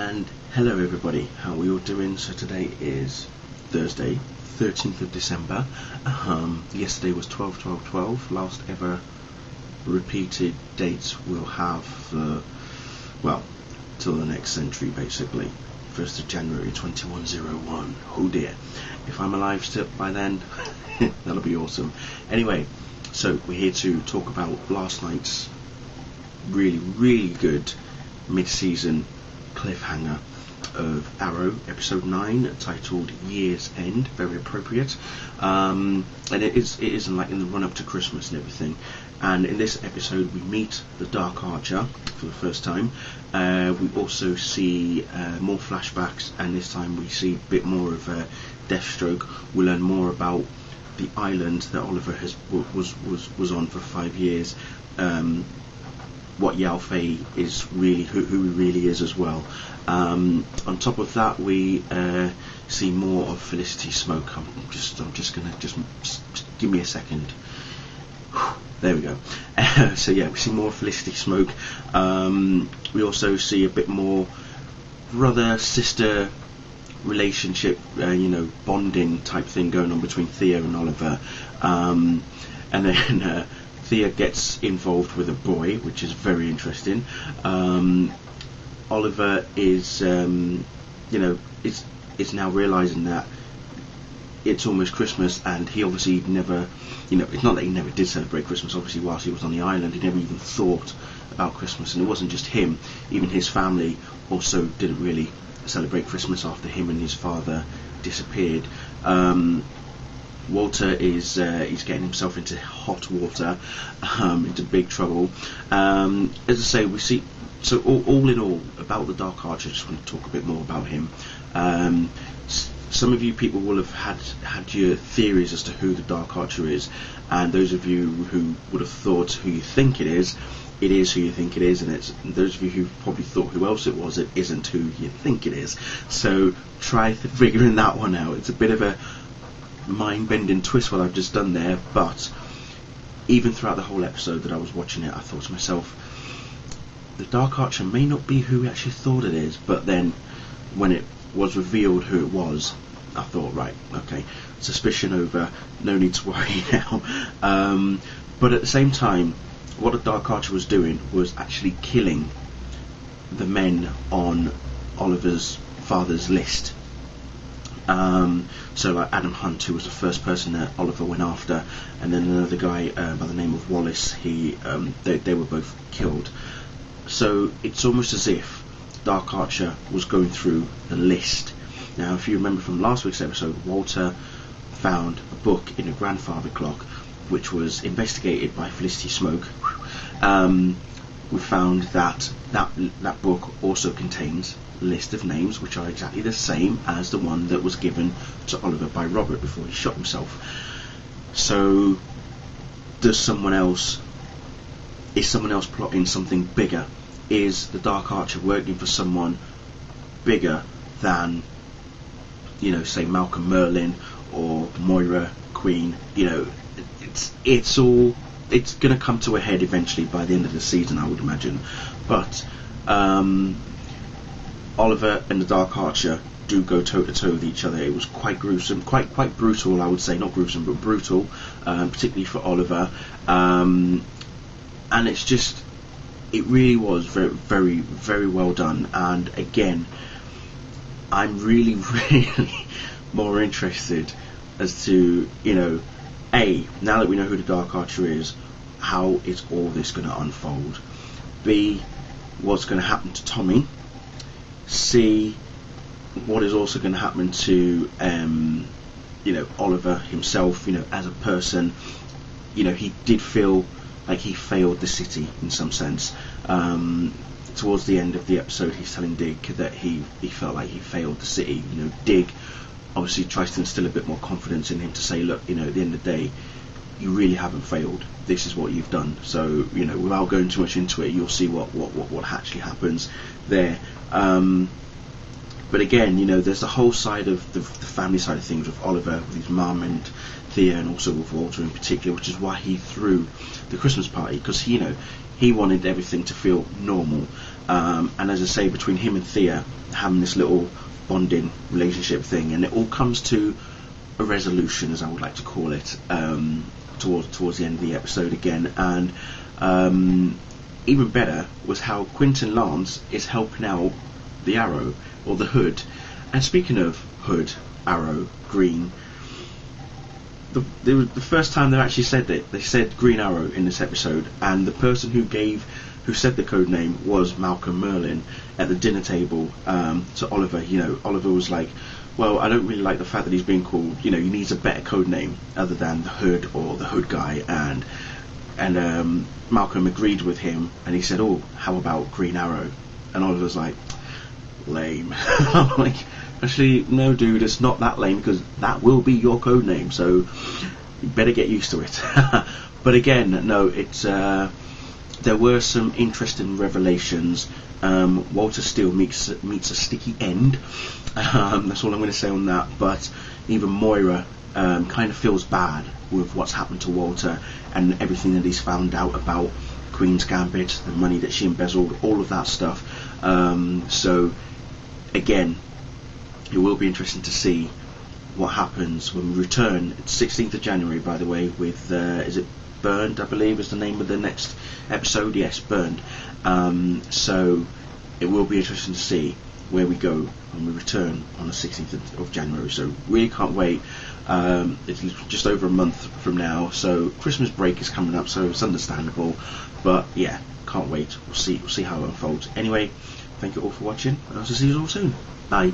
And hello everybody, how are we all doing? So today is Thursday, 13th of December. Yesterday was 12/12/12, last ever repeated dates we'll have for, well, till the next century basically. 1st of January 2101. Oh dear, if I'm alive still by then, that'll be awesome. Anyway, so we're here to talk about last night's really good mid-season cliffhanger of Arrow, episode 9, titled Year's End. Very appropriate, and it is like in the run up to Christmas and everything. And in this episode we meet the Dark Archer for the first time. We also see more flashbacks, and this time we see a bit more of Deathstroke. We learn more about the island that Oliver was on for 5 years. What Yao Fei is really, who he really is as well. On top of that, we see more of Felicity Smoke. I'm just gonna just give me a second. There we go. So yeah, we see more of Felicity Smoke. We also see a bit more brother-sister relationship, bonding type thing going on between Thea and Oliver. And then Thea gets involved with a boy, which is very interesting. Oliver is, is now realising that it's almost Christmas, and he obviously never, it's not that he never did celebrate Christmas. Obviously, whilst he was on the island, he never even thought about Christmas, and it wasn't just him. Even his family also didn't really celebrate Christmas after him and his father disappeared. Walter is he's getting himself into hot water, into big trouble. As I say, we see. So all in all, about the Dark Archer, I just want to talk a bit more about him. Some of you people will have had your theories as to who the Dark Archer is, and those of you who would have thought who you think it is who you think it is, and those of you who probably thought who else it was, it isn't who you think it is. So try figuring that one out. It's a bit of a mind-bending twist what I've just done there, but even throughout the whole episode that I was watching it, I thought to myself, the Dark Archer may not be who we actually thought it is. But then when it was revealed who it was, I thought, right, okay, suspicion over, no need to worry now. But at the same time, what the Dark Archer was doing was actually killing the men on Oliver's father's list. So like Adam Hunt, who was the first person that Oliver went after, and then another guy by the name of Wallace, they were both killed. So it's almost as if Dark Archer was going through the list. Now, if you remember from last week's episode, Walter found a book in a grandfather clock, which was investigated by Felicity Smoke. We found that book also contains a list of names which are exactly the same as the one that was given to Oliver by Robert before he shot himself. So is someone else plotting something bigger? Is the Dark Archer working for someone bigger than, say Malcolm Merlyn or Moira Queen? It's going to come to a head eventually by the end of the season, I would imagine. But Oliver and the Dark Archer do go toe to toe with each other. It was quite gruesome, quite brutal, I would say. Not gruesome, but brutal, particularly for Oliver. And it really was very very well done. And again, I'm really more interested as to, A, now that we know who the Dark Archer is, how is all this going to unfold? B, what's going to happen to Tommy? C, what is also going to happen to Oliver himself, as a person. He did feel like he failed the city in some sense. Towards the end of the episode, he's telling Dig that he felt like he failed the city. Dig obviously tries to instill a bit more confidence in him to say, look, at the end of the day, you really haven't failed. This is what you've done. So, without going too much into it, you'll see what actually happens there. But again, there's the whole side of the family side of things with Oliver, with his mum and Thea, and also with Walter in particular, which is why he threw the Christmas party, because he wanted everything to feel normal. and as I say, between him and Thea having this little bonding relationship thing, and it all comes to a resolution, as I would like to call it, towards the end of the episode again. And even better was how Quentin Lance is helping out the Arrow, or the Hood. And speaking of Hood, Arrow, Green, the first time they actually said it, they said Green Arrow in this episode, and the person who said the code name was Malcolm Merlyn at the dinner table to Oliver. Oliver was like, well, I don't really like the fact that he's being called, he needs a better code name other than the Hood or the Hood guy, and Malcolm agreed with him, and he said, oh, how about Green Arrow? And Oliver's like, lame. I'm like, actually, no, dude, it's not that lame, because that will be your code name, so you better get used to it. But again, no, it's there were some interesting revelations. Walter Steele meets a sticky end. That's all I'm going to say on that. But even Moira kind of feels bad with what's happened to Walter and everything that he's found out about Queen's Gambit, the money that she embezzled, all of that stuff. So again, it will be interesting to see what happens when we return. It's 16th of January, by the way, with is it Burned, I believe is the name of the next episode. Yes, Burned. So it will be interesting to see where we go when we return on the 16th of January. So really can't wait. It's just over a month from now, so Christmas break is coming up, so it's understandable. But yeah, can't wait. We'll see how it unfolds. Anyway, thank you all for watching, and I'll see you all soon. Bye.